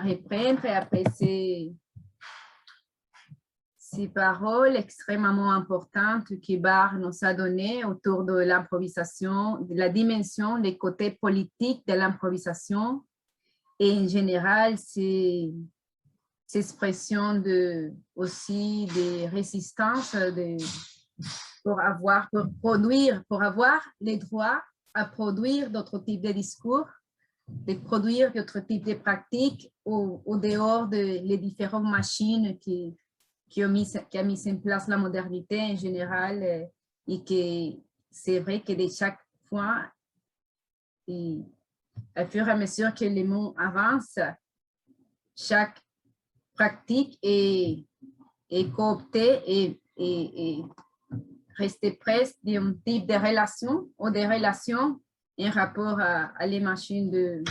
reprendre après ces paroles extrêmement importantes que Bach nous a données autour de l'improvisation, de la dimension, des côtés politiques de l'improvisation et en général, ces expressions aussi de résistance pour avoir les droits à produire d'autres types de discours, de produire d'autres types de pratiques au dehors des différentes machines qui a mis en place la modernité en général et que c'est vrai que de chaque fois, et à fur et à mesure que les mots avancent, chaque pratique est cooptée et rester presque d'un type de relation ou des relations en rapport à les machines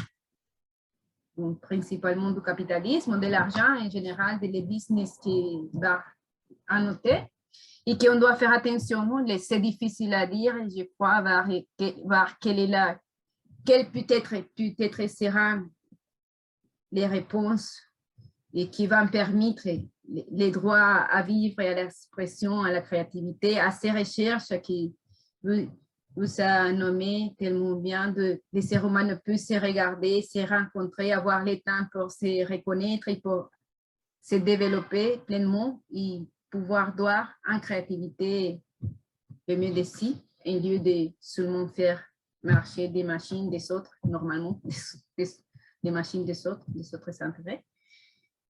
principalement du capitalisme, de l'argent en général, des business qui va annoter et qu'on doit faire attention. C'est difficile à dire, je crois, voir quelles peut-être seront les réponses et qui vont permettre les droits à vivre et à l'expression, à la créativité, à ces recherches qui vous a nommé tellement bien de ces romans ne peuvent se regarder, se rencontrer, avoir le temps pour se reconnaître et pour se développer pleinement et pouvoir voir en créativité le mieux de si, au lieu de seulement faire marcher des machines des autres, normalement, des machines des autres intérêts.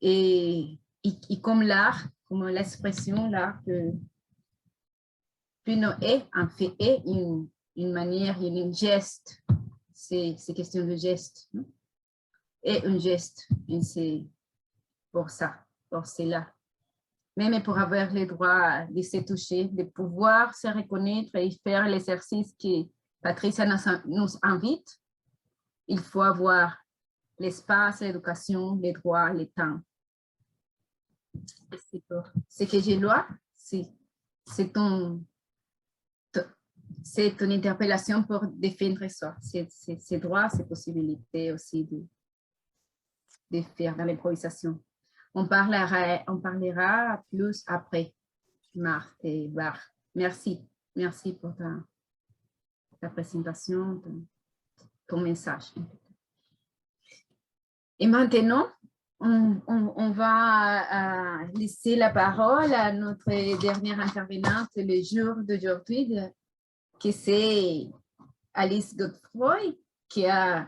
Et comme l'art, comme l'expression, l'art peut est en fait une manière, un geste, c'est question de geste, non? Et un geste, c'est pour ça, pour cela. Même pour avoir le droit de se toucher, de pouvoir se reconnaître et faire l'exercice que Patricia nous invite, il faut avoir l'espace, l'éducation, les droits, le temps. Ce que je dois, c'est ton interpellation pour défendre ça, ces droits, ces possibilités aussi de faire dans l'improvisation. On parlera plus après, Marthe et Bach. Merci pour ta présentation, ton message. Et maintenant, on va laisser la parole à notre dernière intervenante le jour d'aujourd'hui, que c'est Alice Godefroy, qui m'a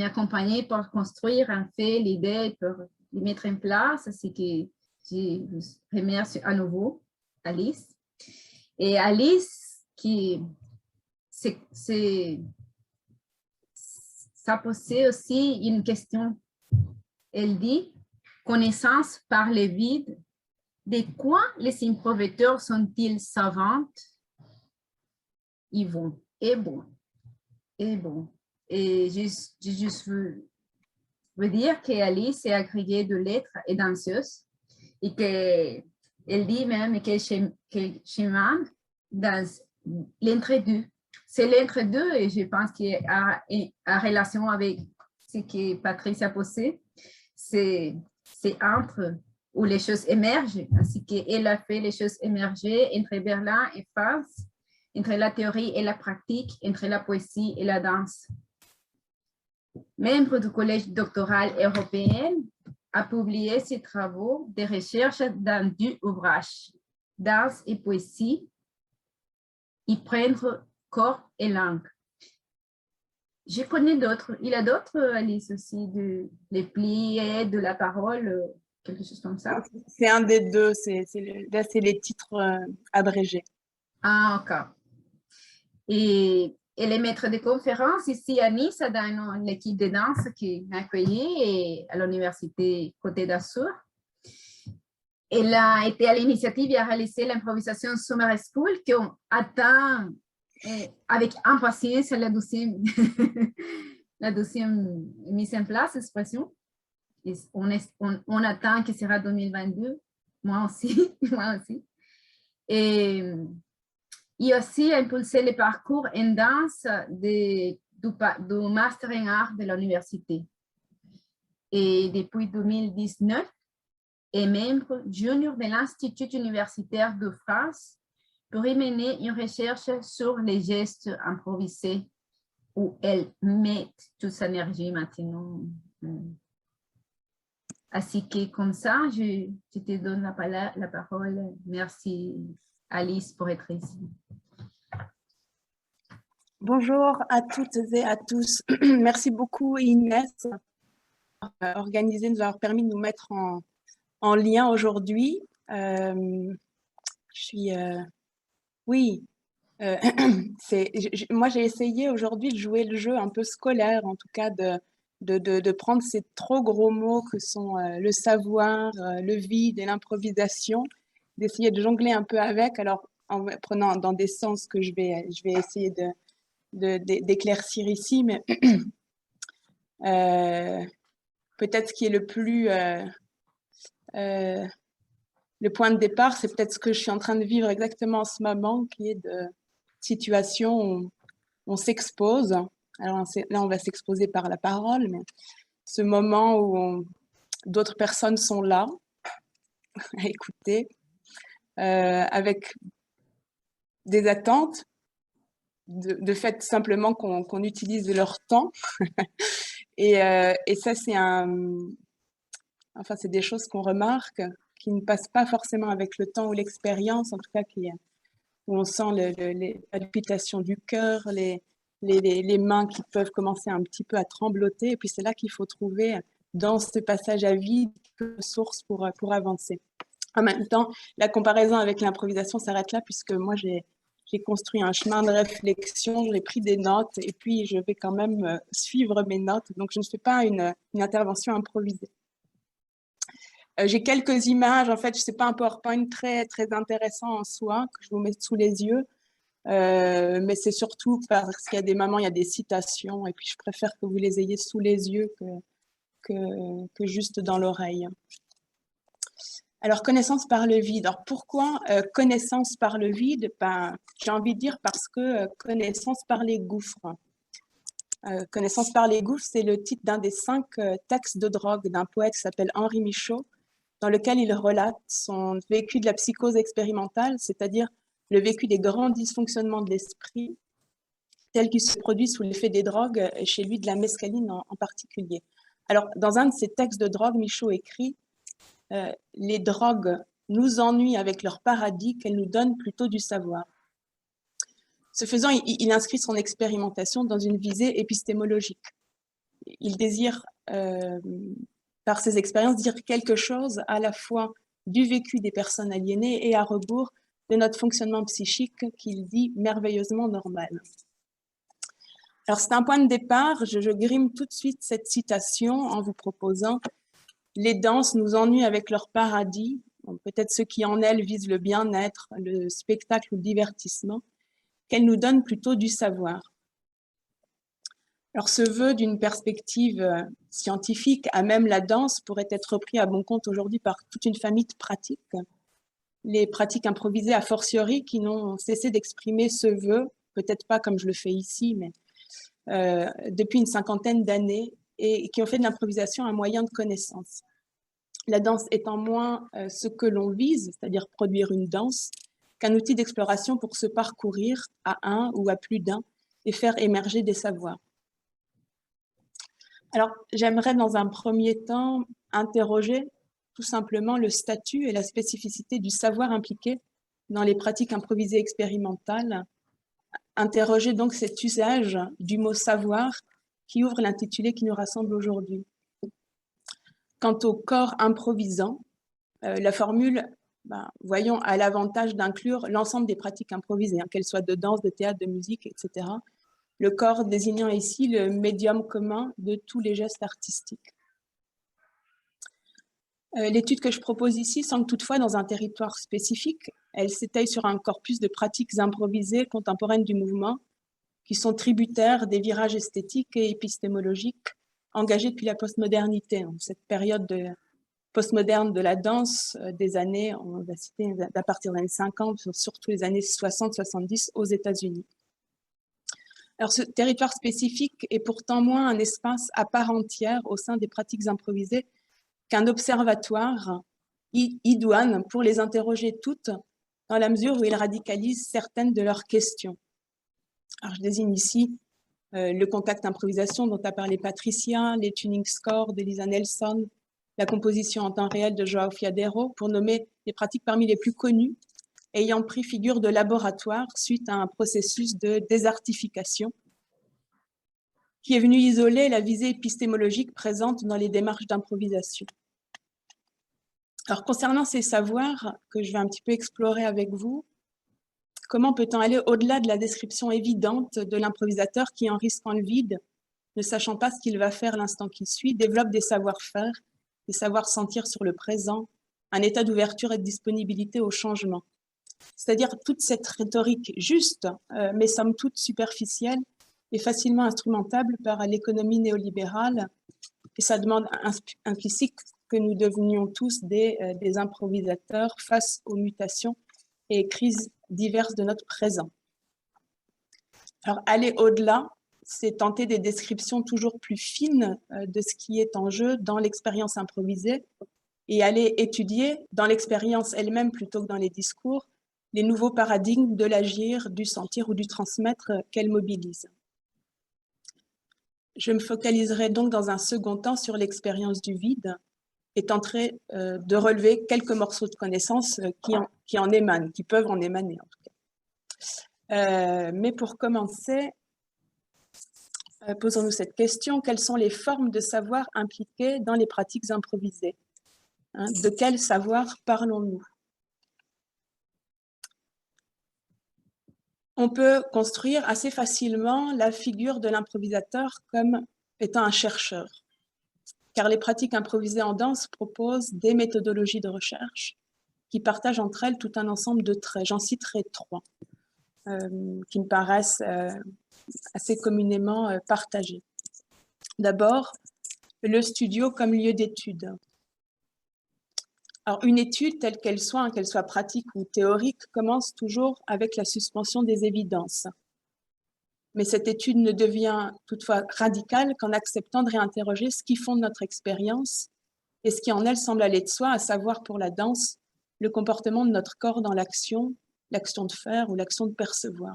accompagnée pour construire en fait l'idée, pour les mettre en place. C'est que je vous remercie à nouveau, Alice. Et Alice, ça posait aussi une question. Elle dit, connaissance par le vide, de quoi les improvisateurs sont-ils savants? Ils vont, et bon. Et je juste veux dire qu'Alice est agrégée de lettres et danseuse et qu'elle dit même qu'elle chemin dans l'entre-deux. C'est l'entre-deux et je pense qu'il a relation avec ce que Patrice a posé. C'est entre où les choses émergent, ainsi qu'elle a fait les choses émerger entre Berlin et France, entre la théorie et la pratique, entre la poésie et la danse. Membre du Collège doctoral européen, a publié ses travaux de recherche dans deux ouvrages, Danse et poésie, y prendre corps et langue. Je connais d'autres. Il y a d'autres, Alice, aussi, les pliés de la parole, quelque chose comme ça. C'est un des deux. Là, c'est les titres abrégés. Ah, ok. Et elle est maître de conférences ici à Nice, dans l'équipe de danse qui m'a accueillie à l'université Côte d'Azur. Elle a été à l'initiative et a réalisé l'improvisation Summer School qu'on attend avec impatience la deuxième mise en place, expression. On attend que ce sera 2022, moi aussi. Et aussi impulsé le parcours en danse du Master en Art de l'université. et depuis 2019 est membre junior de l'Institut universitaire de France pour y mener une recherche sur les gestes improvisés où elle met toute sa énergie maintenant. Ainsi que comme ça, je te donne la parole. Merci Alice pour être ici. Bonjour à toutes et à tous. Merci beaucoup Inès de nous avoir permis de nous mettre en lien aujourd'hui. Moi j'ai essayé aujourd'hui de jouer le jeu un peu scolaire, en tout cas de prendre ces trop gros mots que sont le savoir, le vide et l'improvisation, d'essayer de jongler un peu avec, alors en prenant dans des sens que je vais essayer d'éclaircir ici, mais peut-être ce qui est le point de départ, c'est peut-être ce que je suis en train de vivre exactement en ce moment, qui est de situation où on s'expose. Alors là, on va s'exposer par la parole, mais ce moment où d'autres personnes sont là à écouter, avec des attentes, de fait simplement qu'on utilise leur temps. Et ça, c'est des choses qu'on remarque, qui ne passent pas forcément avec le temps ou l'expérience, en tout cas où on sent les palpitations du cœur, les mains qui peuvent commencer un petit peu à trembloter. Et puis c'est là qu'il faut trouver dans ce passage à vide une source pour avancer. En même temps, la comparaison avec l'improvisation s'arrête là, puisque moi j'ai construit un chemin de réflexion, j'ai pris des notes et puis je vais quand même suivre mes notes. Donc je ne fais pas une intervention improvisée. J'ai quelques images, en fait, ce n'est pas un PowerPoint très, très intéressant en soi, que je vous mets sous les yeux, mais c'est surtout parce qu'il y a des moments, il y a des citations, et puis je préfère que vous les ayez sous les yeux que juste dans l'oreille. Alors, connaissance par le vide. Alors, pourquoi connaissance par le vide? J'ai envie de dire parce que connaissance par les gouffres. Connaissance par les gouffres, c'est le titre d'un des 5 textes de drogue d'un poète qui s'appelle Henri Michaud, dans lequel il relate son vécu de la psychose expérimentale, c'est-à-dire le vécu des grands dysfonctionnements de l'esprit, tels qu'ils se produisent sous l'effet des drogues, et chez lui de la mescaline en particulier. Alors, dans un de ses textes de drogue, Michaud écrit « Les drogues nous ennuient avec leur paradis qu'elles nous donnent plutôt du savoir ». Ce faisant, il inscrit son expérimentation dans une visée épistémologique. Il désire, par ses expériences, dire quelque chose à la fois du vécu des personnes aliénées et à rebours de notre fonctionnement psychique qu'il dit merveilleusement normal. Alors, c'est un point de départ. Je grime tout de suite cette citation en vous proposant « Les danses nous ennuient avec leur paradis ». Bon, peut-être ceux qui en elles visent le bien-être, le spectacle ou le divertissement, qu'elles nous donnent plutôt du savoir. Alors, ce vœu d'une perspective scientifique à même la danse pourrait être repris à bon compte aujourd'hui par toute une famille de pratiques. Les pratiques improvisées a fortiori qui n'ont cessé d'exprimer ce vœu, peut-être pas comme je le fais ici, mais depuis une 50aine d'années, et qui ont fait de l'improvisation un moyen de connaissance. La danse étant moins ce que l'on vise, c'est-à-dire produire une danse, qu'un outil d'exploration pour se parcourir à un ou à plus d'un et faire émerger des savoirs. Alors, j'aimerais dans un premier temps interroger tout simplement le statut et la spécificité du savoir impliqué dans les pratiques improvisées expérimentales. Interroger donc cet usage du mot savoir qui ouvre l'intitulé qui nous rassemble aujourd'hui. Quant au corps improvisant, la formule, voyons, a l'avantage d'inclure l'ensemble des pratiques improvisées, qu'elles soient de danse, de théâtre, de musique, etc. Le corps désignant ici le médium commun de tous les gestes artistiques. L'étude que je propose ici semble toutefois dans un territoire spécifique. Elle s'étaye sur un corpus de pratiques improvisées contemporaines du mouvement qui sont tributaires des virages esthétiques et épistémologiques engagés depuis la postmodernité. Cette période postmoderne de la danse des années, on va citer à partir des années 50, surtout les années 60-70 aux États-Unis. Alors, ce territoire spécifique est pourtant moins un espace à part entière au sein des pratiques improvisées qu'un observatoire idoine pour les interroger toutes dans la mesure où il radicalise certaines de leurs questions. Alors, je désigne ici le contact improvisation dont a parlé Patricia, les tuning scores d'Elisa Nelson, la composition en temps réel de João Fiadeiro, pour nommer les pratiques parmi les plus connues, ayant pris figure de laboratoire suite à un processus de désartification qui est venu isoler la visée épistémologique présente dans les démarches d'improvisation. Alors, concernant ces savoirs que je vais un petit peu explorer avec vous, comment peut-on aller au-delà de la description évidente de l'improvisateur qui, en risquant le vide, ne sachant pas ce qu'il va faire l'instant qui suit, développe des savoir-faire, des savoir-sentir sur le présent, un état d'ouverture et de disponibilité au changement. C'est-à-dire toute cette rhétorique juste, mais somme toute superficielle, est facilement instrumentable par l'économie néolibérale, et ça demande implicite que nous devenions tous des improvisateurs face aux mutations et crises diverses de notre présent. Alors, aller au-delà, c'est tenter des descriptions toujours plus fines de ce qui est en jeu dans l'expérience improvisée et aller étudier dans l'expérience elle-même plutôt que dans les discours les nouveaux paradigmes de l'agir, du sentir ou du transmettre qu'elle mobilise. Je me focaliserai donc dans un second temps sur l'expérience du vide et tenterai de relever quelques morceaux de connaissances qui en émanent, qui peuvent en émaner en tout cas. Mais pour commencer, posons-nous cette question, quelles sont les formes de savoir impliquées dans les pratiques improvisées? De quel savoir parlons-nous? On peut construire assez facilement la figure de l'improvisateur comme étant un chercheur, car les pratiques improvisées en danse proposent des méthodologies de recherche qui partagent entre elles tout un ensemble de traits. J'en citerai 3 qui me paraissent assez communément partagés. D'abord, le studio comme lieu d'étude. Alors, une étude, telle qu'elle soit pratique ou théorique, commence toujours avec la suspension des évidences. Mais cette étude ne devient toutefois radicale qu'en acceptant de réinterroger ce qui fonde notre expérience et ce qui en elle semble aller de soi, à savoir pour la danse, le comportement de notre corps dans l'action de faire ou l'action de percevoir.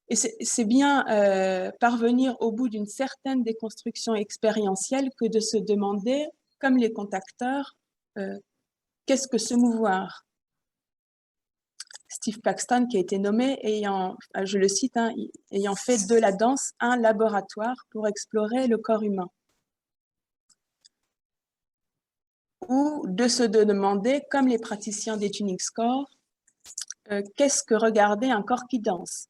Et c'est bien parvenir au bout d'une certaine déconstruction expérientielle que de se demander, comme les contacteurs, qu'est-ce que se mouvoir? Steve Paxton, qui a été nommé, je le cite, ayant fait de la danse un laboratoire pour explorer le corps humain. Ou de se demander, comme les praticiens des tuning scores, qu'est-ce que regarder un corps qui danse?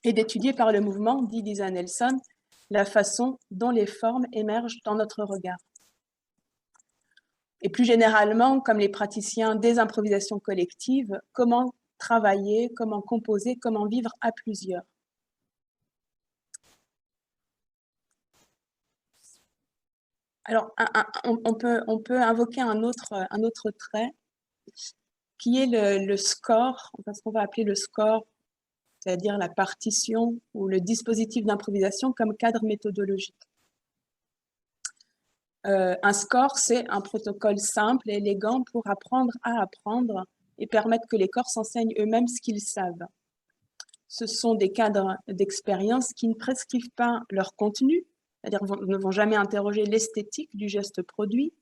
Et d'étudier par le mouvement, dit Lisa Nelson, la façon dont les formes émergent dans notre regard. Et plus généralement, comme les praticiens des improvisations collectives, comment travailler, comment composer, comment vivre à plusieurs. Alors, on peut invoquer un autre trait qui est le score, ce qu'on va appeler le score, c'est-à-dire la partition ou le dispositif d'improvisation comme cadre méthodologique. Un score, c'est un protocole simple et élégant pour apprendre à apprendre et permettre que les corps s'enseignent eux-mêmes ce qu'ils savent. Ce sont des cadres d'expérience qui ne prescrivent pas leur contenu, c'est-à-dire ne vont jamais interroger l'esthétique du geste produit,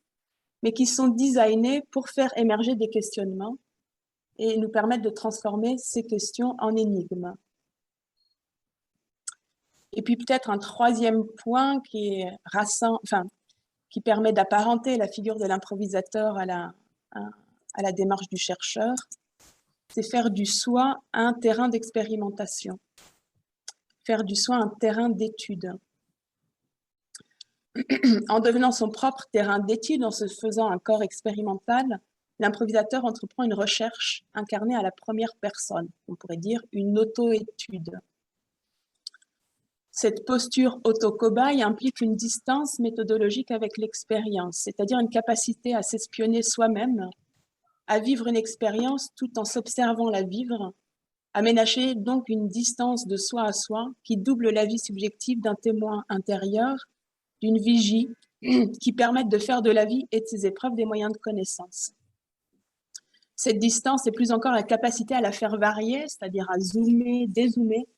mais qui sont designés pour faire émerger des questionnements et nous permettre de transformer ces questions en énigmes. Et puis peut-être un troisième point qui est qui permet d'apparenter la figure de l'improvisateur à la démarche du chercheur, c'est faire du soi un terrain d'expérimentation, faire du soi un terrain d'étude. En devenant son propre terrain d'étude, en se faisant un corps expérimental, l'improvisateur entreprend une recherche incarnée à la première personne, on pourrait dire une auto-étude. Cette posture auto-cobaye implique une distance méthodologique avec l'expérience, c'est-à-dire une capacité à s'espionner soi-même, à vivre une expérience tout en s'observant la vivre Aménager donc une distance de soi à soi qui double la vie subjective d'un témoin intérieur, d'une vigie, qui permettent de faire de la vie et de ses épreuves des moyens de connaissance. Cette distance et plus encore la capacité à la faire varier, c'est-à-dire à zoomer, dézoomer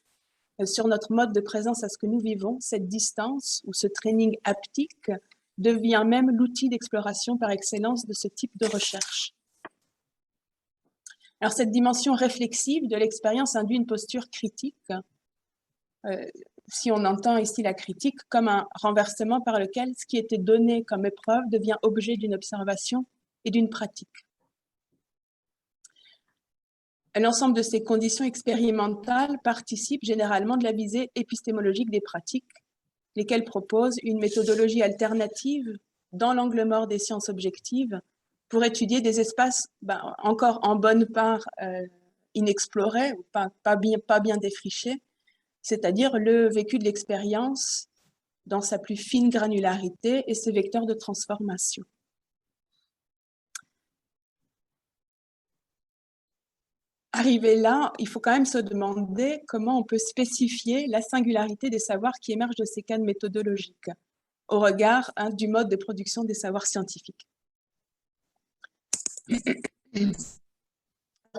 sur notre mode de présence à ce que nous vivons, cette distance ou ce training haptique devient même l'outil d'exploration par excellence de ce type de recherche. Alors cette dimension réflexive de l'expérience induit une posture critique, si on entend ici la critique comme un renversement par lequel ce qui était donné comme épreuve devient objet d'une observation et d'une pratique. L'ensemble de ces conditions expérimentales participent généralement de la visée épistémologique des pratiques, lesquelles proposent une méthodologie alternative dans l'angle mort des sciences objectives pour étudier des espaces encore en bonne part inexplorés ou pas bien défrichés, c'est-à-dire le vécu de l'expérience dans sa plus fine granularité et ses vecteurs de transformation. Arrivé là, il faut quand même se demander comment on peut spécifier la singularité des savoirs qui émergent de ces cadres méthodologiques au regard du mode de production des savoirs scientifiques.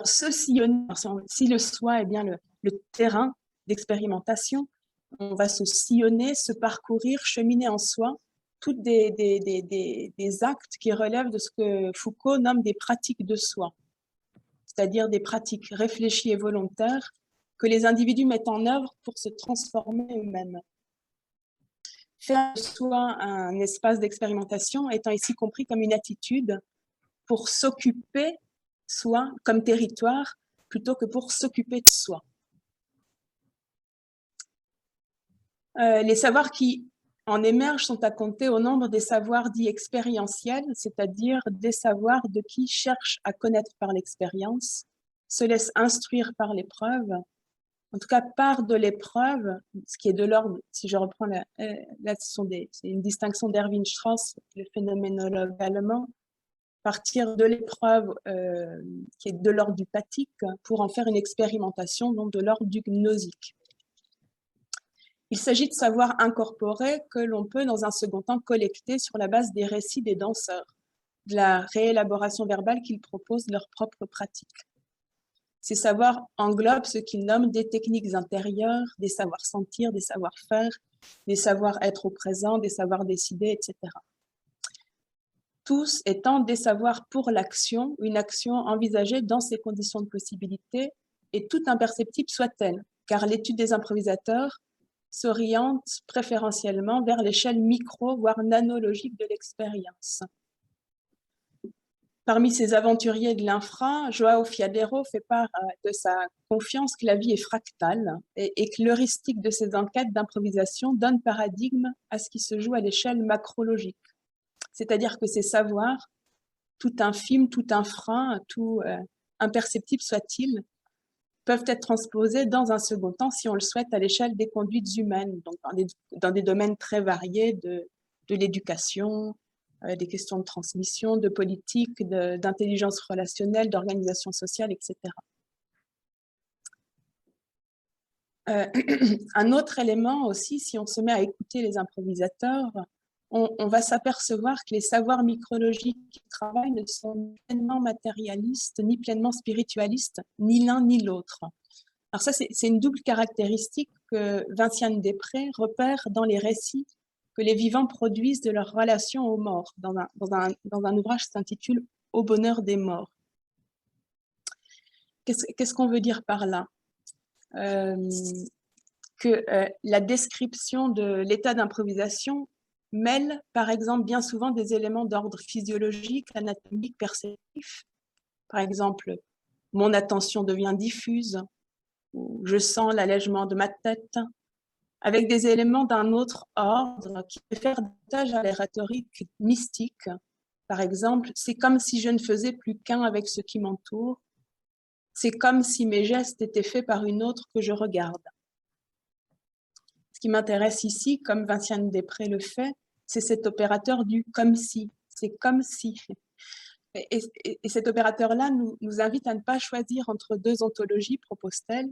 Ce sillonner, si le soi est bien le terrain d'expérimentation, on va se sillonner, se parcourir, cheminer en soi toutes des actes qui relèvent de ce que Foucault nomme des pratiques de soi, c'est-à-dire des pratiques réfléchies et volontaires que les individus mettent en œuvre pour se transformer eux-mêmes. Faire de soi un espace d'expérimentation étant ici compris comme une attitude pour s'occuper soi comme territoire plutôt que pour s'occuper de soi. Les savoirs qui en émergent sont à compter au nombre des savoirs dits expérientiels, c'est-à-dire des savoirs de qui cherchent à connaître par l'expérience, se laissent instruire par l'épreuve, en tout cas part de l'épreuve, ce qui est de l'ordre, si je reprends là c'est une distinction d'Erwin Strauss, le phénoménologue allemand, partir de l'épreuve qui est de l'ordre du pathique pour en faire une expérimentation, donc de l'ordre du gnosique. Il s'agit de savoirs incorporés que l'on peut dans un second temps collecter sur la base des récits des danseurs, de la réélaboration verbale qu'ils proposent de leur propre pratique. Ces savoirs englobent ce qu'ils nomment des techniques intérieures, des savoirs sentir, des savoirs faire, des savoirs être au présent, des savoirs décider, etc. Tous étant des savoirs pour l'action, une action envisagée dans ses conditions de possibilité et toute imperceptible soit-elle, car l'étude des improvisateurs s'oriente préférentiellement vers l'échelle micro, voire nanologique de l'expérience. Parmi ces aventuriers de l'infra, João Fiadeiro fait part de sa confiance que la vie est fractale et que l'heuristique de ses enquêtes d'improvisation donne paradigme à ce qui se joue à l'échelle macrologique. C'est-à-dire que ces savoirs, tout infime, tout infra, tout imperceptible soit-il, peuvent être transposés dans un second temps, si on le souhaite, à l'échelle des conduites humaines, donc dans des domaines très variés de l'éducation, des questions de transmission, de politique, d'intelligence relationnelle, d'organisation sociale, etc. Un autre élément aussi, si on se met à écouter les improvisateurs, on va s'apercevoir que les savoirs micrologiques qui travaillent ne sont ni pleinement matérialistes, ni pleinement spiritualistes, ni l'un ni l'autre. Alors ça, c'est une double caractéristique que Vinciane Després repère dans les récits que les vivants produisent de leur relation aux morts, dans un ouvrage qui s'intitule « Au bonheur des morts ». Qu'est-ce qu'on veut dire par là? Que la description de l'état d'improvisation mêle, par exemple, bien souvent des éléments d'ordre physiologique, anatomique, perceptif. Par exemple, mon attention devient diffuse, ou je sens l'allègement de ma tête, avec des éléments d'un autre ordre qui réfèrent davantage à la rhétorique mystique. Par exemple, c'est comme si je ne faisais plus qu'un avec ce qui m'entoure. C'est comme si mes gestes étaient faits par une autre que je regarde. Ce qui m'intéresse ici, comme Vinciane Després le fait, c'est cet opérateur du « comme si ». C'est comme si. Et cet opérateur-là nous invite à ne pas choisir entre deux ontologies, propose-t-elle,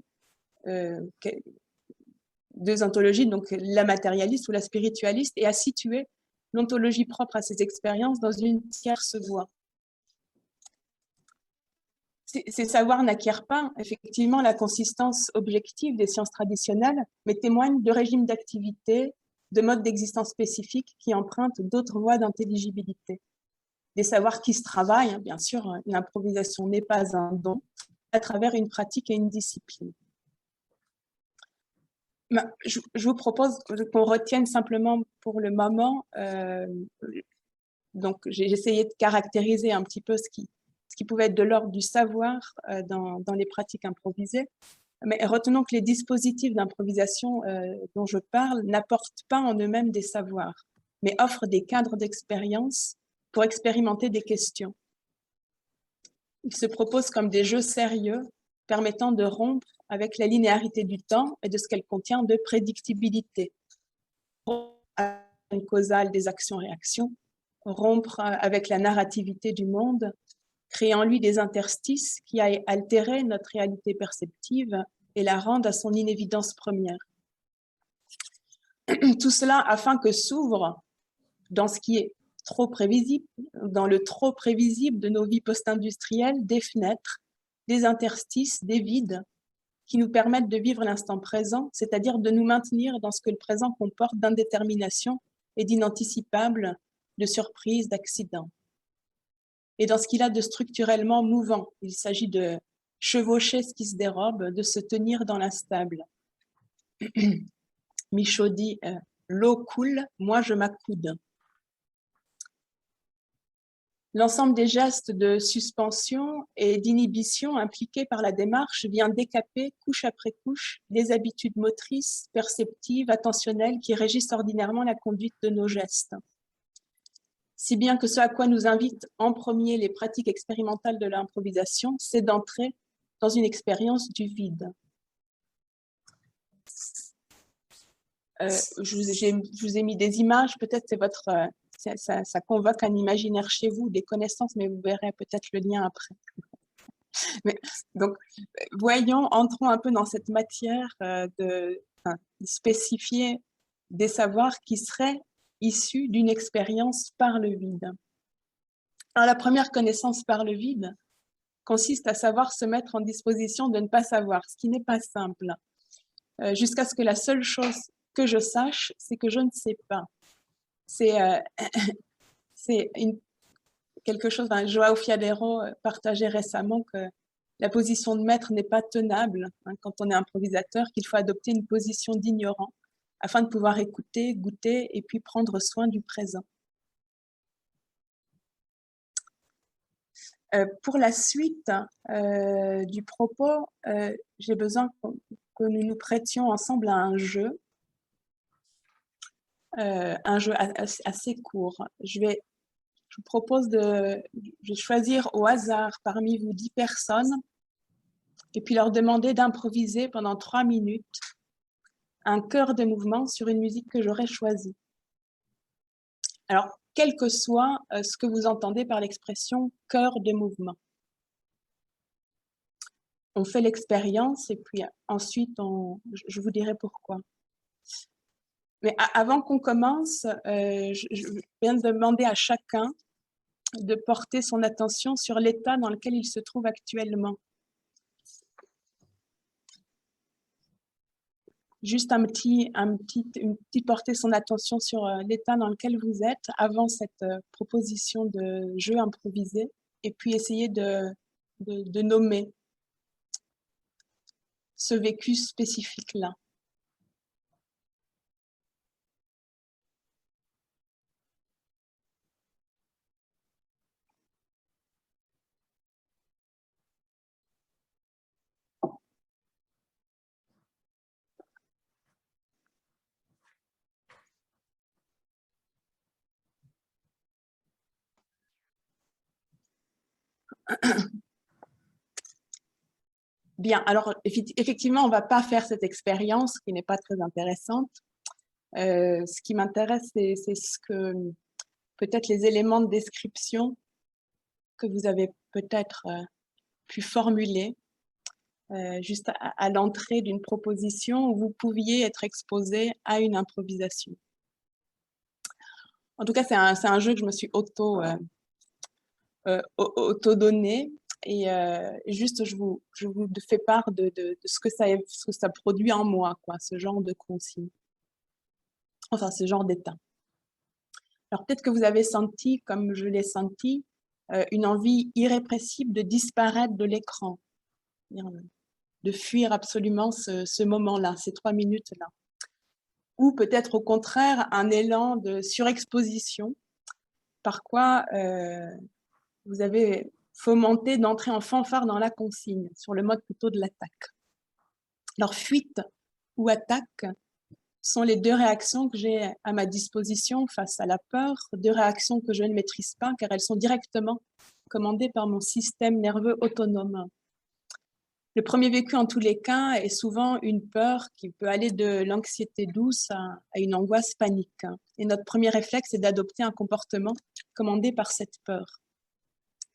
deux ontologies, donc la matérialiste ou la spiritualiste, et à situer l'ontologie propre à ces expériences dans une tierce voie. Ces savoirs n'acquièrent pas effectivement la consistance objective des sciences traditionnelles, mais témoignent de régimes d'activité, de modes d'existence spécifiques qui empruntent d'autres voies d'intelligibilité. Des savoirs qui se travaillent, bien sûr, l'improvisation n'est pas un don, à travers une pratique et une discipline. Je vous propose qu'on retienne simplement pour le moment, donc j'ai essayé de caractériser un petit peu ce qui pouvait être de l'ordre du savoir dans les pratiques improvisées, mais retenons que les dispositifs d'improvisation dont je parle n'apportent pas en eux-mêmes des savoirs, mais offrent des cadres d'expérience pour expérimenter des questions. Ils se proposent comme des jeux sérieux permettant de rompre avec la linéarité du temps et de ce qu'elle contient de prédictibilité. Une causale des actions-réactions, rompre avec la narrativité du monde, créer en lui des interstices qui aillent altérer notre réalité perceptive et la rendre à son inévidence première. Tout cela afin que s'ouvre dans ce qui est trop prévisible, dans le trop prévisible de nos vies post-industrielles, des fenêtres, des interstices, des vides qui nous permettent de vivre l'instant présent, c'est-à-dire de nous maintenir dans ce que le présent comporte d'indétermination et d'inanticipable, de surprise, d'accident. Et dans ce qu'il a de structurellement mouvant, il s'agit de chevaucher ce qui se dérobe, de se tenir dans l'instable. Michaud dit « l'eau coule, moi je m'accoude ». L'ensemble des gestes de suspension et d'inhibition impliqués par la démarche vient décaper, couche après couche, les habitudes motrices, perceptives, attentionnelles qui régissent ordinairement la conduite de nos gestes. Si bien que ce à quoi nous invitent en premier les pratiques expérimentales de l'improvisation, c'est d'entrer dans une expérience du vide. Je vous ai mis des images, peut-être c'est votre... Ça convoque un imaginaire chez vous, des connaissances, mais vous verrez peut-être le lien après. Mais, donc, voyons, entrons un peu dans cette matière de spécifier des savoirs qui seraient issus d'une expérience par le vide. Alors, la première connaissance par le vide consiste à savoir se mettre en disposition de ne pas savoir, ce qui n'est pas simple, jusqu'à ce que la seule chose que je sache, c'est que je ne sais pas. C'est quelque chose, João Fiadeiro partageait récemment que la position de maître n'est pas tenable quand on est improvisateur, qu'il faut adopter une position d'ignorant afin de pouvoir écouter, goûter et puis prendre soin du présent. Pour la suite du propos, j'ai besoin que nous nous prêtions ensemble à un jeu assez court. Je vous propose de choisir au hasard parmi vous 10 personnes et puis leur demander d'improviser pendant 3 minutes un chœur de mouvement sur une musique que j'aurais choisie. Alors, quel que soit ce que vous entendez par l'expression « chœur de mouvement ». On fait l'expérience et puis ensuite, je vous dirai pourquoi. Mais avant qu'on commence, je viens de demander à chacun de porter son attention sur l'état dans lequel il se trouve actuellement. Juste une petite porter son attention sur l'état dans lequel vous êtes avant cette proposition de jeu improvisé et puis essayer de nommer ce vécu spécifique-là. Bien, alors effectivement, on ne va pas faire cette expérience qui n'est pas très intéressante. Ce qui m'intéresse, c'est ce que peut-être les éléments de description que vous avez peut-être pu formuler juste à l'entrée d'une proposition où vous pouviez être exposé à une improvisation. En tout cas, c'est un jeu que je me suis auto-donné et juste je vous fais part de ce que ça produit en moi, quoi, ce genre de consigne. Enfin, ce genre d'état. Alors peut-être que vous avez senti, comme je l'ai senti, une envie irrépressible de disparaître de l'écran, de fuir absolument ce moment-là, ces 3 minutes-là. Ou peut-être au contraire un élan de surexposition, par quoi vous avez fomenté d'entrer en fanfare dans la consigne, sur le mode plutôt de l'attaque. Alors fuite ou attaque sont les 2 réactions que j'ai à ma disposition face à la peur, 2 réactions que je ne maîtrise pas car elles sont directement commandées par mon système nerveux autonome. Le premier vécu en tous les cas est souvent une peur qui peut aller de l'anxiété douce à une angoisse panique. Et notre premier réflexe est d'adopter un comportement commandé par cette peur.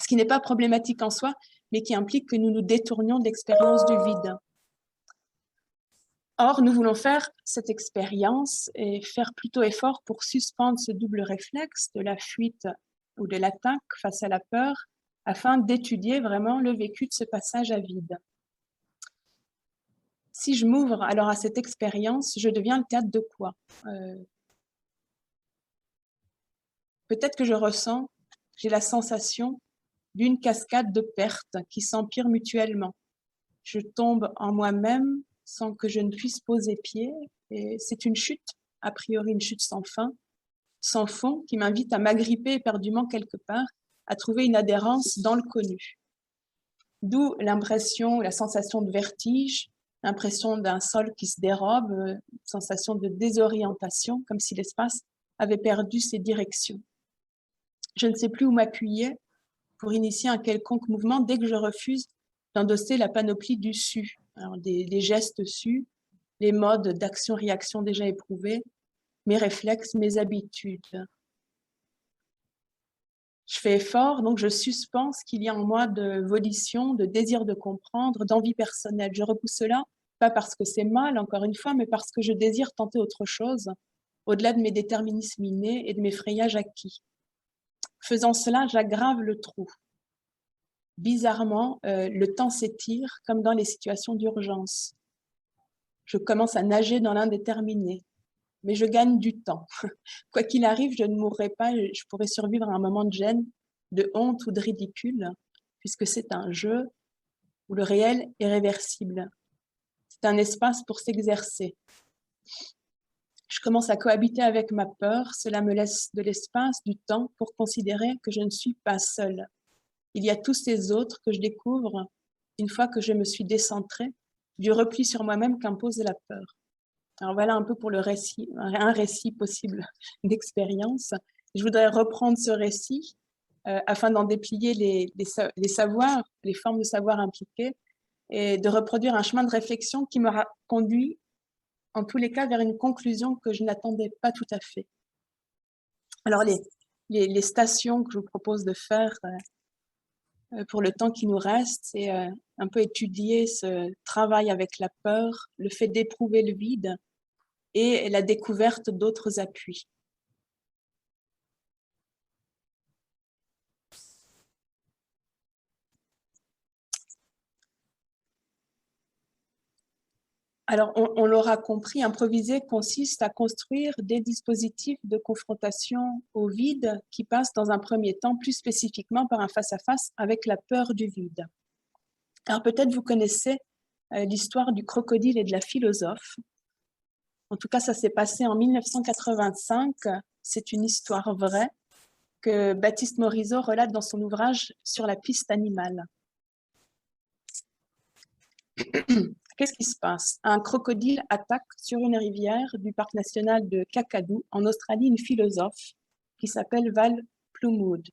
Ce qui n'est pas problématique en soi, mais qui implique que nous nous détournions de l'expérience du vide. Or, nous voulons faire cette expérience et faire plutôt effort pour suspendre ce double réflexe de la fuite ou de l'attaque face à la peur afin d'étudier vraiment le vécu de ce passage à vide. Si je m'ouvre alors à cette expérience, je deviens le théâtre de quoi? Peut-être que je ressens, j'ai la sensation d'une cascade de pertes qui s'empirent mutuellement. Je tombe en moi-même sans que je ne puisse poser pied, et c'est une chute, a priori une chute sans fin, sans fond, qui m'invite à m'agripper éperdument quelque part, à trouver une adhérence dans le connu. D'où l'impression, la sensation de vertige, l'impression d'un sol qui se dérobe, sensation de désorientation, comme si l'espace avait perdu ses directions. Je ne sais plus où m'appuyer pour initier un quelconque mouvement dès que je refuse d'endosser la panoplie du su. Alors des gestes su, les modes d'action-réaction déjà éprouvés, mes réflexes, mes habitudes. Je fais effort, donc je suspends ce qu'il y a en moi de volition, de désir de comprendre, d'envie personnelle. Je repousse cela, pas parce que c'est mal, encore une fois, mais parce que je désire tenter autre chose, au-delà de mes déterminismes innés et de mes frayages acquis. Faisant cela, j'aggrave le trou. Bizarrement, le temps s'étire comme dans les situations d'urgence. Je commence à nager dans l'indéterminé, mais je gagne du temps. Quoi qu'il arrive, je ne mourrai pas, je pourrai survivre à un moment de gêne, de honte ou de ridicule, puisque c'est un jeu où le réel est réversible. C'est un espace pour s'exercer. Je commence à cohabiter avec ma peur, cela me laisse de l'espace, du temps pour considérer que je ne suis pas seule. Il y a tous ces autres que je découvre une fois que je me suis décentrée du repli sur moi-même qu'impose la peur. Alors voilà un peu pour le récit, un récit possible d'expérience. Je voudrais reprendre ce récit afin d'en déplier les savoirs, les formes de savoir impliquées et de reproduire un chemin de réflexion qui m'aura conduit en tous les cas vers une conclusion que je n'attendais pas tout à fait. Alors les stations que je vous propose de faire pour le temps qui nous reste, c'est un peu étudier ce travail avec la peur, le fait d'éprouver le vide et la découverte d'autres appuis. Alors, on l'aura compris, improviser consiste à construire des dispositifs de confrontation au vide qui passent dans un premier temps plus spécifiquement par un face-à-face avec la peur du vide. Alors peut-être vous connaissez l'histoire du crocodile et de la philosophe. En tout cas, ça s'est passé en 1985. C'est une histoire vraie que Baptiste Morisot relate dans son ouvrage Sur la piste animale. Qu'est-ce qui se passe? Un crocodile attaque sur une rivière du parc national de Kakadu, en Australie, une philosophe qui s'appelle Val Plumwood.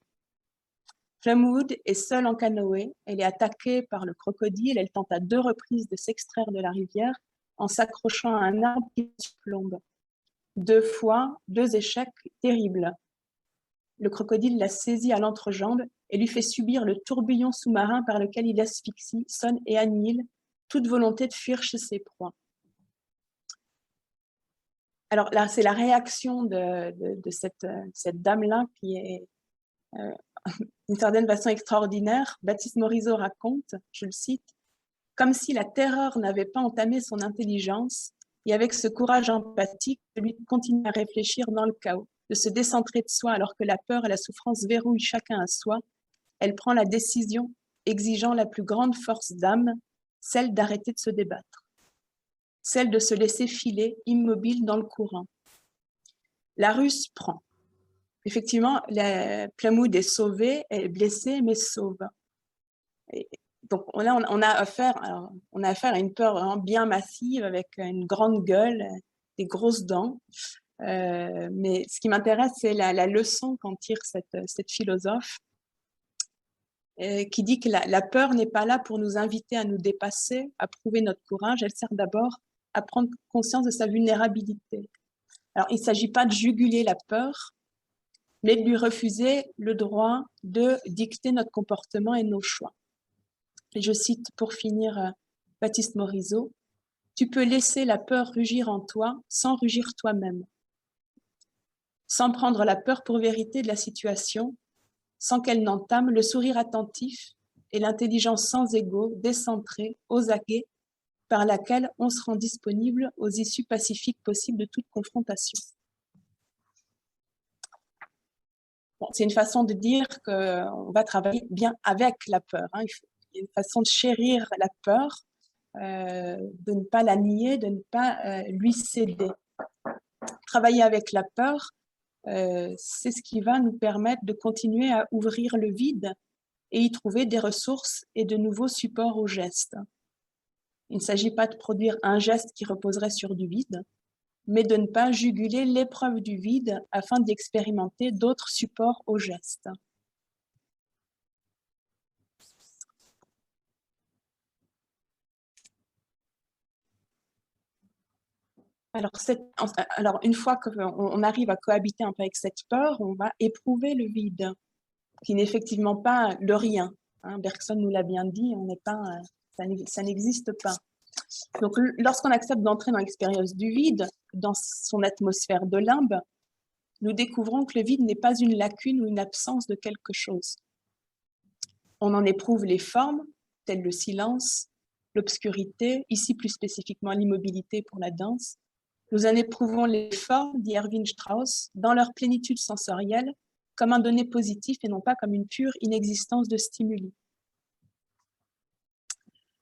Plumwood est seule en canoë, elle est attaquée par le crocodile, elle tente à 2 reprises de s'extraire de la rivière en s'accrochant à un arbre qui surplombe. 2 fois, 2 échecs terribles. Le crocodile la saisit à l'entrejambe et lui fait subir le tourbillon sous-marin par lequel il asphyxie, sonne et annihile toute volonté de fuir chez ses proies. Alors là, c'est la réaction de cette dame-là qui est d'une certaine façon extraordinaire. Baptiste Morisot raconte, je le cite, « Comme si la terreur n'avait pas entamé son intelligence, et avec ce courage empathique, de lui continuer à réfléchir dans le chaos, de se décentrer de soi alors que la peur et la souffrance verrouillent chacun à soi, elle prend la décision exigeant la plus grande force d'âme, celle d'arrêter de se débattre, celle de se laisser filer immobile dans le courant. La ruse prend. Effectivement, Plumwood est sauvé, est blessé, mais sauve. Et donc là, on a affaire à une peur vraiment bien massive avec une grande gueule, des grosses dents. Mais ce qui m'intéresse, c'est la leçon qu'en tire cette philosophe qui dit que la peur n'est pas là pour nous inviter à nous dépasser, à prouver notre courage. Elle sert d'abord à prendre conscience de sa vulnérabilité. Alors, il ne s'agit pas de juguler la peur, mais de lui refuser le droit de dicter notre comportement et nos choix. Et je cite pour finir Baptiste Morisot, « Tu peux laisser la peur rugir en toi sans rugir toi-même, sans prendre la peur pour vérité de la situation, sans qu'elle n'entame le sourire attentif et l'intelligence sans ego, décentrée, aux aguets, par laquelle on se rend disponible aux issues pacifiques possibles de toute confrontation. » Bon, c'est une façon de dire qu'on va travailler bien avec la peur. Hein. Il y a une façon de chérir la peur, de ne pas la nier, de ne pas lui céder. Travailler avec la peur, c'est ce qui va nous permettre de continuer à ouvrir le vide et y trouver des ressources et de nouveaux supports au geste. Il ne s'agit pas de produire un geste qui reposerait sur du vide, mais de ne pas juguler l'épreuve du vide afin d'expérimenter d'autres supports au geste. Alors, une fois qu'on arrive à cohabiter un peu avec cette peur, on va éprouver le vide, qui n'est effectivement pas le rien. Hein, Bergson nous l'a bien dit, ça n'existe pas. Donc, lorsqu'on accepte d'entrer dans l'expérience du vide, dans son atmosphère de limbe, nous découvrons que le vide n'est pas une lacune ou une absence de quelque chose. On en éprouve les formes, telles le silence, l'obscurité, ici plus spécifiquement l'immobilité pour la danse. Nous en éprouvons les formes, dit Erwin Strauss, dans leur plénitude sensorielle, comme un donné positif et non pas comme une pure inexistence de stimuli.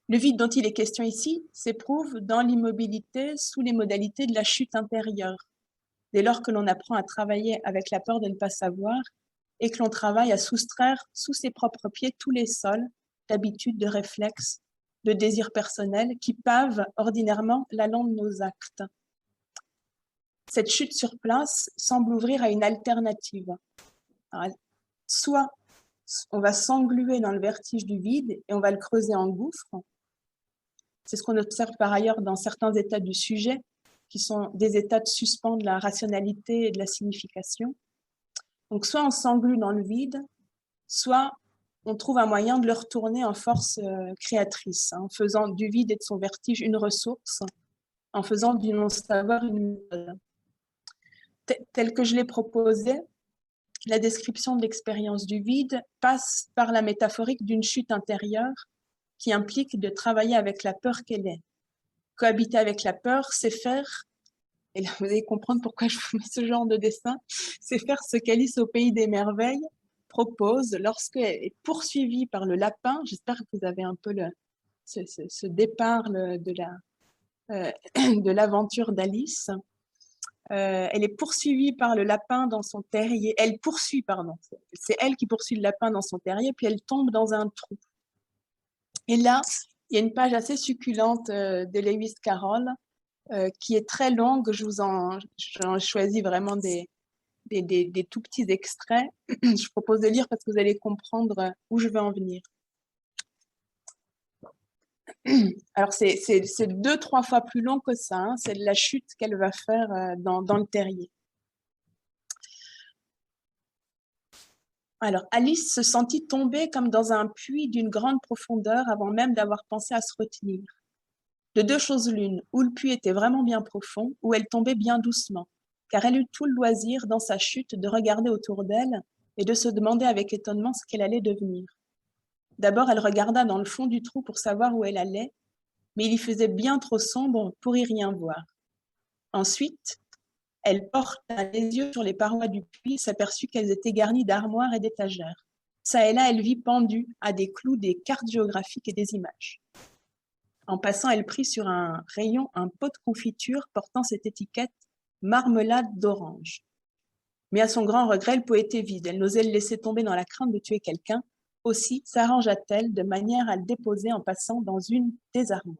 Le vide dont il est question ici s'éprouve dans l'immobilité sous les modalités de la chute intérieure, dès lors que l'on apprend à travailler avec la peur de ne pas savoir et que l'on travaille à soustraire sous ses propres pieds tous les sols d'habitudes, de réflexes, de désirs personnels qui pavent ordinairement l'allant de nos actes. Cette chute sur place semble ouvrir à une alternative. Alors, soit on va s'engluer dans le vertige du vide et on va le creuser en gouffre. C'est ce qu'on observe par ailleurs dans certains états du sujet, qui sont des états de suspens de la rationalité et de la signification. Donc, soit on s'englue dans le vide, soit on trouve un moyen de le retourner en force créatrice, en faisant du vide et de son vertige une ressource, en faisant du non-savoir une méthode. Tel que je l'ai proposé, la description de l'expérience du vide passe par la métaphorique d'une chute intérieure qui implique de travailler avec la peur qu'elle est. Cohabiter avec la peur, c'est faire, et là vous allez comprendre pourquoi je vous mets ce genre de dessin, c'est faire ce qu'Alice au Pays des Merveilles propose lorsqu'elle est poursuivie par le lapin. J'espère que vous avez un peu ce départ de l'aventure d'Alice. Elle est poursuivie par le lapin dans son terrier. C'est elle qui poursuit le lapin dans son terrier, puis elle tombe dans un trou. Et là, il y a une page assez succulente de Lewis Carroll qui est très longue. J'en choisis vraiment des tout petits extraits. Je propose de lire parce que vous allez comprendre où je veux en venir. Alors, c'est 2-3 fois plus long que ça. Hein. C'est la chute qu'elle va faire dans le terrier. Alors, Alice se sentit tomber comme dans un puits d'une grande profondeur avant même d'avoir pensé à se retenir. De deux choses l'une, ou le puits était vraiment bien profond, ou elle tombait bien doucement, car elle eut tout le loisir, dans sa chute, de regarder autour d'elle et de se demander avec étonnement ce qu'elle allait devenir. D'abord, elle regarda dans le fond du trou pour savoir où elle allait, mais il y faisait bien trop sombre pour y rien voir. Ensuite, elle porta les yeux sur les parois du puits et s'aperçut qu'elles étaient garnies d'armoires et d'étagères. Ça et là, elle vit pendues à des clous des cartes géographiques et des images. En passant, elle prit sur un rayon un pot de confiture portant cette étiquette « marmelade d'orange ». Mais à son grand regret, le pot était vide. Elle n'osait le laisser tomber dans la crainte de tuer quelqu'un. Aussi s'arrangea-t-elle de manière à le déposer en passant dans une des armoires.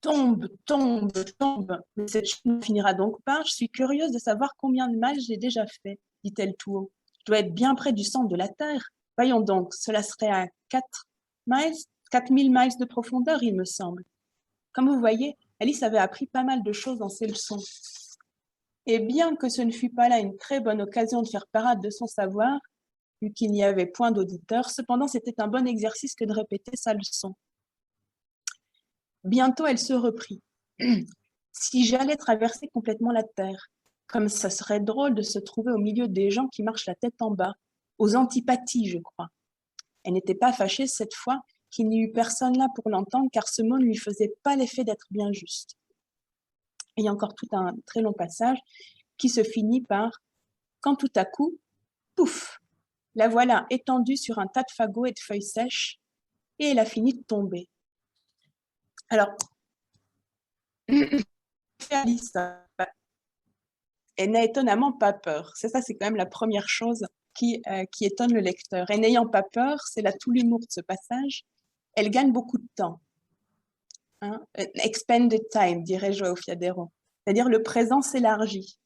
Tombe, tombe, tombe. Mais cette chute ne finira donc pas. Je suis curieuse de savoir combien de mal j'ai déjà fait, dit-elle tout haut. Je dois être bien près du centre de la Terre. Voyons donc, cela serait à 4000 miles de profondeur, il me semble. Comme vous voyez, Alice avait appris pas mal de choses dans ses leçons. Et bien que ce ne fût pas là une très bonne occasion de faire parade de son savoir, vu qu'il n'y avait point d'auditeurs, cependant c'était un bon exercice que de répéter sa leçon. Bientôt elle se reprit. Si j'allais traverser complètement la Terre, comme ça serait drôle de se trouver au milieu des gens qui marchent la tête en bas, aux antipathies, je crois. Elle n'était pas fâchée cette fois qu'il n'y eut personne là pour l'entendre, car ce mot ne lui faisait pas l'effet d'être bien juste. Il y a encore tout un très long passage qui se finit par « Quand tout à coup, pouf, la voilà étendue sur un tas de fagots et de feuilles sèches, et elle a fini de tomber. » Alors, Alice, elle n'a étonnamment pas peur. C'est ça, c'est quand même la première chose qui étonne le lecteur. Et n'ayant pas peur, c'est là tout l'humour de ce passage, elle gagne beaucoup de temps. Hein? Expanded time, dirait João Fiadeiro. C'est-à-dire le présent s'élargit.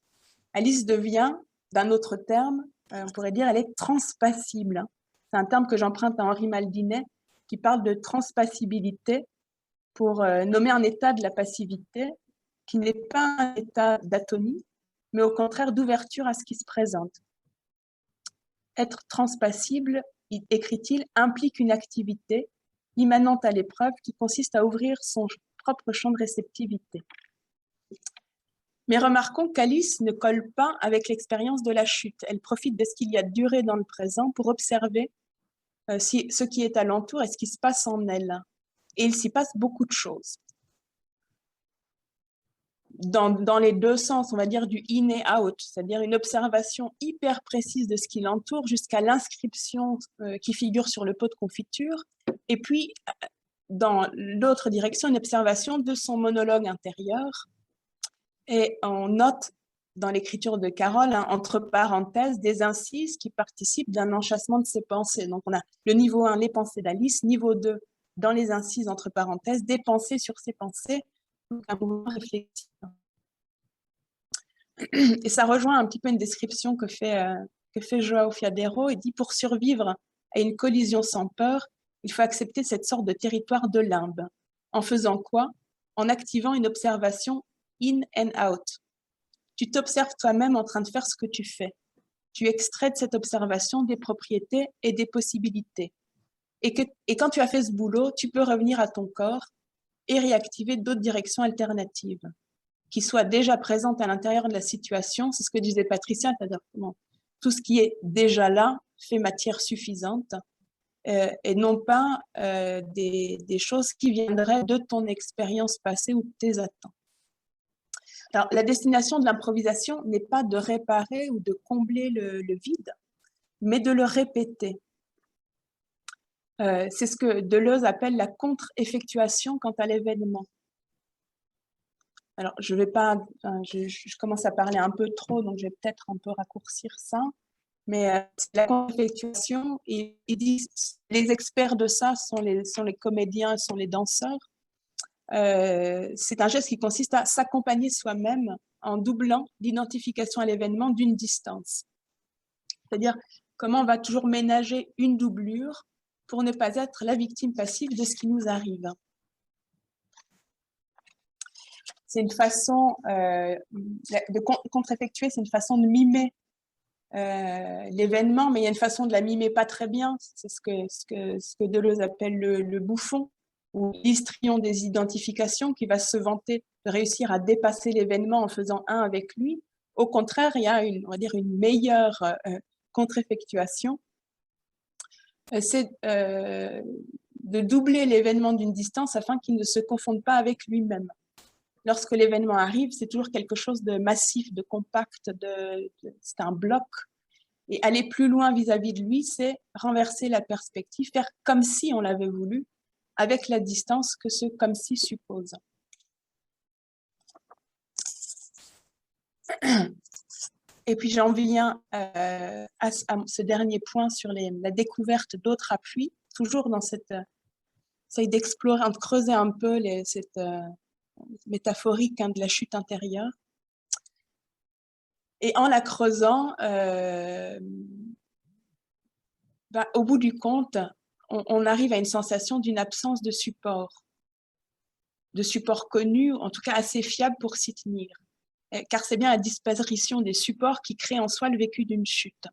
Alice devient, d'un autre terme, on pourrait dire, elle est transpassible. C'est un terme que j'emprunte à Henri Maldinet, qui parle de transpassibilité pour nommer un état de la passivité qui n'est pas un état d'atonie, mais au contraire d'ouverture à ce qui se présente. Être transpassible, écrit-il, implique une activité immanente à l'épreuve qui consiste à ouvrir son propre champ de réceptivité. Mais remarquons qu'Alice ne colle pas avec l'expérience de la chute. Elle profite de ce qu'il y a de durée dans le présent pour observer ce qui est alentour et ce qui se passe en elle. Et il s'y passe beaucoup de choses. Dans les deux sens, on va dire du in et out, c'est-à-dire une observation hyper précise de ce qui l'entoure jusqu'à l'inscription qui figure sur le pot de confiture. Et puis, dans l'autre direction, une observation de son monologue intérieur. Et on note dans l'écriture de Carole, hein, entre parenthèses, des incises qui participent d'un enchâssement de ses pensées. Donc, on a le niveau 1, les pensées d'Alice, niveau 2, dans les incises entre parenthèses, des pensées sur ses pensées, donc un mouvement réflexif. Et ça rejoint un petit peu une description que fait João Fiadeiro. Il dit, pour survivre à une collision sans peur, il faut accepter cette sorte de territoire de limbe. En faisant quoi? En activant une observation in and out. Tu t'observes toi-même en train de faire ce que tu fais. Tu extrais de cette observation des propriétés et des possibilités. Et quand tu as fait ce boulot, tu peux revenir à ton corps et réactiver d'autres directions alternatives qui soient déjà présentes à l'intérieur de la situation. C'est ce que disait Patricia, c'est-à-dire tout ce qui est déjà là fait matière suffisante et non pas des choses qui viendraient de ton expérience passée ou de tes attentes. Alors, la destination de l'improvisation n'est pas de réparer ou de combler le vide, mais de le répéter. C'est ce que Deleuze appelle la contre-effectuation quant à l'événement. Alors, je commence à parler un peu trop, donc je vais peut-être un peu raccourcir ça. Mais la contre-effectuation, ils disent, les experts de ça sont les comédiens, sont les danseurs. C'est un geste qui consiste à s'accompagner soi-même en doublant l'identification à l'événement d'une distance. C'est-à-dire comment on va toujours ménager une doublure pour ne pas être la victime passive de ce qui nous arrive. C'est une façon de contre-effectuer, c'est une façon de mimer l'événement, mais il y a une façon de la mimer pas très bien. C'est ce que Deleuze appelle le bouffon, ou l'histrion des identifications, qui va se vanter de réussir à dépasser l'événement en faisant un avec lui. Au contraire, il y a on va dire une meilleure contre-effectuation. C'est de doubler l'événement d'une distance afin qu'il ne se confonde pas avec lui-même. Lorsque l'événement arrive, c'est toujours quelque chose de massif, de compact, c'est un bloc. Et aller plus loin vis-à-vis de lui, c'est renverser la perspective, faire comme si on l'avait voulu, avec la distance que ce comme si suppose. Et puis j'en viens à ce dernier point sur la découverte d'autres appuis, toujours dans cette... Essaye d'explorer, de creuser un peu cette métaphorique de la chute intérieure. Et en la creusant, au bout du compte, on arrive à une sensation d'une absence de support connu, en tout cas assez fiable pour s'y tenir. Car c'est bien la disparition des supports qui crée en soi le vécu d'une chute.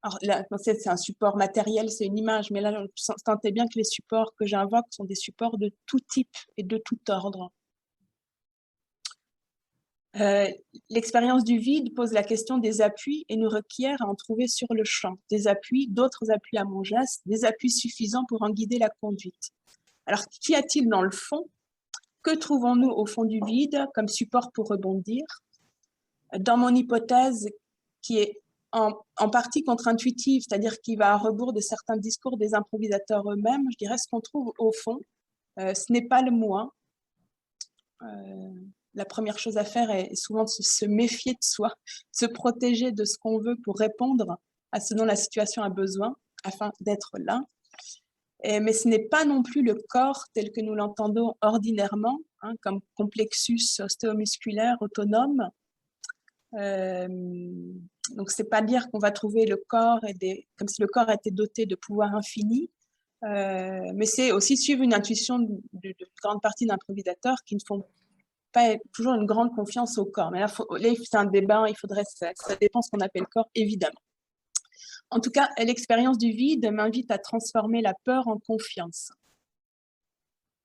Alors là, c'est un support matériel, c'est une image, mais là, je sentais bien que les supports que j'invoque sont des supports de tout type et de tout ordre. L'expérience du vide pose la question des appuis et nous requiert à en trouver sur le champ. Des appuis, d'autres appuis à mon geste, des appuis suffisants pour en guider la conduite. Alors, qu'y a-t-il dans le fond? Que trouvons-nous au fond du vide comme support pour rebondir? Dans mon hypothèse, qui est en partie contre-intuitive, c'est-à-dire qui va à rebours de certains discours des improvisateurs eux-mêmes, je dirais ce qu'on trouve au fond, ce n'est pas le moi. La première chose à faire est souvent de se méfier de soi, de se protéger de ce qu'on veut pour répondre à ce dont la situation a besoin, afin d'être là. Mais ce n'est pas non plus le corps tel que nous l'entendons ordinairement, comme complexus ostéomusculaire autonome. Donc, c'est pas dire qu'on va trouver le corps comme si le corps était doté de pouvoirs infinis, mais c'est aussi suivre une intuition de grande partie d'improvisateurs qui ne font pas toujours une grande confiance au corps. Mais là c'est un débat, ça dépend ce qu'on appelle corps, évidemment. En tout cas, l'expérience du vide m'invite à transformer la peur en confiance.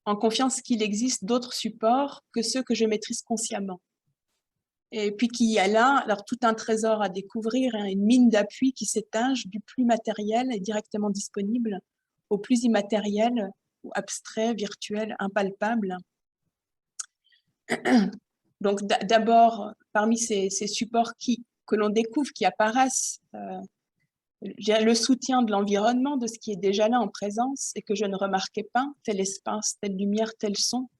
En confiance qu'il existe d'autres supports que ceux que je maîtrise consciemment. Et puis qu'il y a là, alors tout un trésor à découvrir, une mine d'appui qui s'étage du plus matériel et directement disponible au plus immatériel, ou abstrait, virtuel, impalpable. Donc d'abord, parmi ces supports que l'on découvre, qui apparaissent, j'ai le soutien de l'environnement, de ce qui est déjà là en présence et que je ne remarquais pas, tel espace, telle lumière, tel son.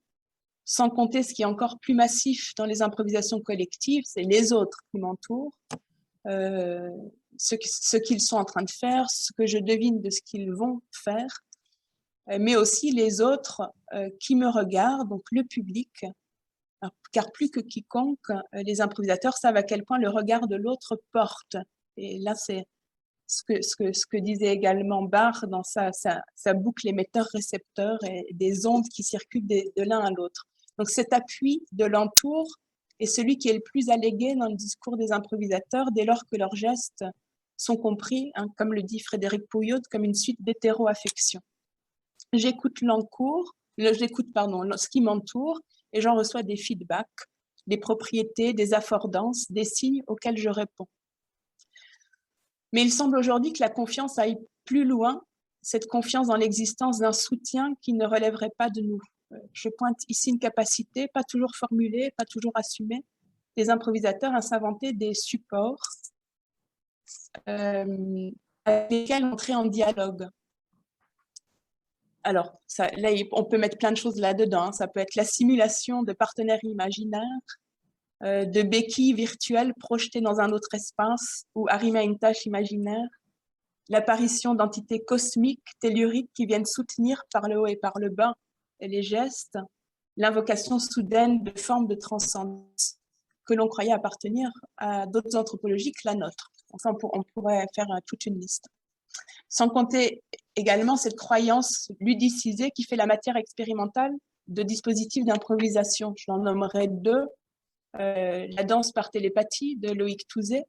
Sans compter ce qui est encore plus massif dans les improvisations collectives, c'est les autres qui m'entourent, ce qu'ils sont en train de faire, ce que je devine de ce qu'ils vont faire, mais aussi les autres qui me regardent, donc le public, car plus que quiconque, les improvisateurs savent à quel point le regard de l'autre porte. Et là, c'est ce que disait également Barr dans sa boucle émetteur-récepteur et des ondes qui circulent de l'un à l'autre. Donc cet appui de l'entour est celui qui est le plus allégué dans le discours des improvisateurs dès lors que leurs gestes sont compris, comme le dit Frédéric Pouillot, comme une suite d'hétéro-affections. J'écoute ce qui m'entoure et j'en reçois des feedbacks, des propriétés, des affordances, des signes auxquels je réponds. Mais il semble aujourd'hui que la confiance aille plus loin, cette confiance dans l'existence d'un soutien qui ne relèverait pas de nous. Je pointe ici une capacité, pas toujours formulée, pas toujours assumée, des improvisateurs à s'inventer des supports avec lesquels entrer en dialogue. Alors, là, on peut mettre plein de choses là-dedans. Ça peut être la simulation de partenaires imaginaires, de béquilles virtuelles projetées dans un autre espace ou arrimées à une tâche imaginaire, l'apparition d'entités cosmiques, telluriques qui viennent soutenir par le haut et par le bas les gestes, l'invocation soudaine de formes de transcendance que l'on croyait appartenir à d'autres anthropologies que la nôtre. Enfin, on pourrait faire toute une liste. Sans compter également cette croyance ludicisée qui fait la matière expérimentale de dispositifs d'improvisation. Je n'en nommerai deux. La danse par télépathie de Loïc Touzé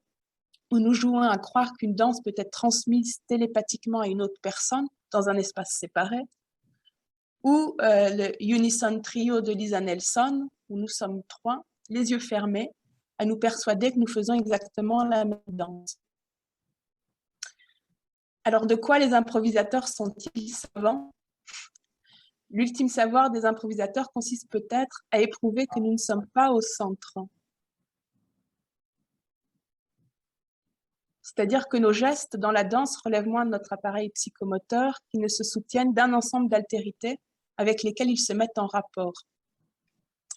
où nous jouons à croire qu'une danse peut être transmise télépathiquement à une autre personne dans un espace séparé, ou le Unison Trio de Lisa Nelson, où nous sommes 3, les yeux fermés, à nous persuader que nous faisons exactement la même danse. Alors, de quoi les improvisateurs sont-ils savants? L'ultime savoir des improvisateurs consiste peut-être à éprouver que nous ne sommes pas au centre. C'est-à-dire que nos gestes dans la danse relèvent moins de notre appareil psychomoteur qui ne se soutiennent d'un ensemble d'altérités avec lesquelles ils se mettent en rapport.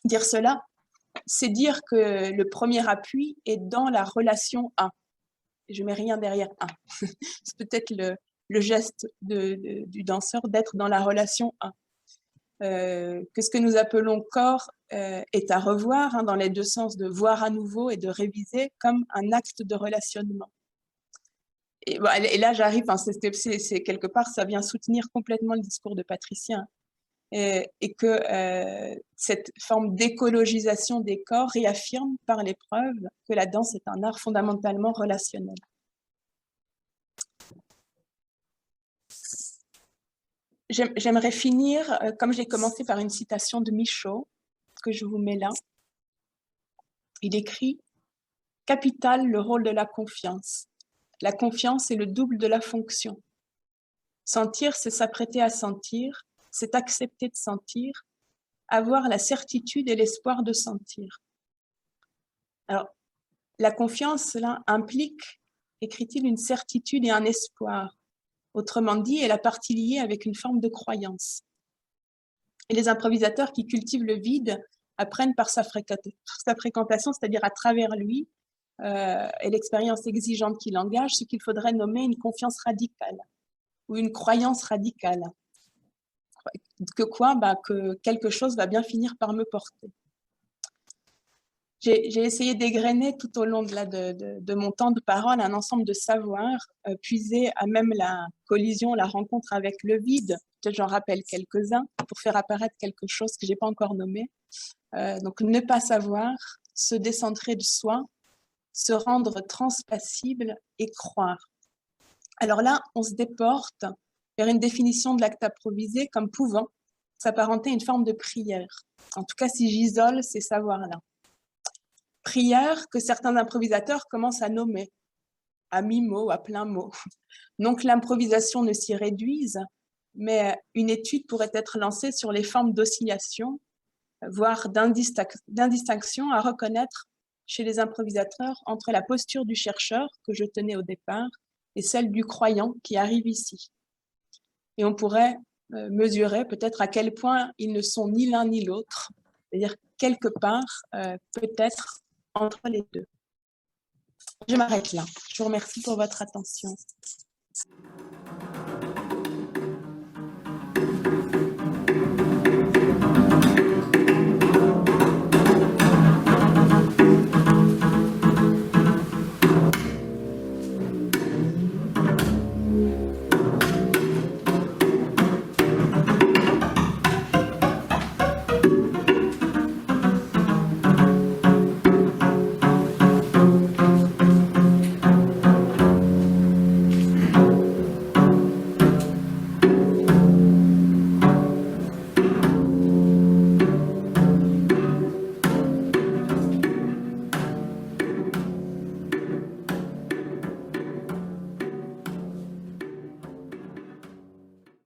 Dire cela, c'est dire que le premier appui est dans la relation 1. Je ne mets rien derrière 1. C'est peut-être le geste du danseur d'être dans la relation 1. Que ce que nous appelons corps est à revoir dans les deux sens, de voir à nouveau et de réviser comme un acte de relationnement. Et là, j'arrive, c'est quelque part, ça vient soutenir complètement le discours de Patricia. Et que cette forme d'écologisation des corps réaffirme par l'épreuve que la danse est un art fondamentalement relationnel. J'aimerais finir, comme j'ai commencé, par une citation de Michaud, que je vous mets là. Il écrit « Capital le rôle de la confiance. La confiance est le double de la fonction. Sentir, c'est s'apprêter à sentir, c'est accepter de sentir, avoir la certitude et l'espoir de sentir. » Alors, la confiance, là, implique, écrit-il, une certitude et un espoir. Autrement dit, elle a partie liée avec une forme de croyance. Et les improvisateurs qui cultivent le vide apprennent par sa fréquentation, c'est-à-dire à travers lui, et l'expérience exigeante qu'il engage, ce qu'il faudrait nommer une confiance radicale ou une croyance radicale. Que quoi? Que quelque chose va bien finir par me porter. J'ai essayé d'égrener tout au long de mon temps de parole un ensemble de savoirs puisés à même la collision, la rencontre avec le vide. Peut-être j'en rappelle quelques-uns pour faire apparaître quelque chose que je n'ai pas encore nommé. Donc, ne pas savoir, se décentrer de soi, se rendre transpassible et croire. Alors là, on se déporte vers une définition de l'acte improvisé comme pouvant s'apparenter à une forme de prière. En tout cas, si j'isole ces savoirs-là. Prière que certains improvisateurs commencent à nommer, à mi-mot, à plein mot. Non que l'improvisation ne s'y réduise, mais une étude pourrait être lancée sur les formes d'oscillation, voire d'indistinction à reconnaître chez les improvisateurs entre la posture du chercheur, que je tenais au départ, et celle du croyant qui arrive ici. Et on pourrait mesurer peut-être à quel point ils ne sont ni l'un ni l'autre, c'est-à-dire quelque part, peut-être entre les deux. Je m'arrête là. Je vous remercie pour votre attention.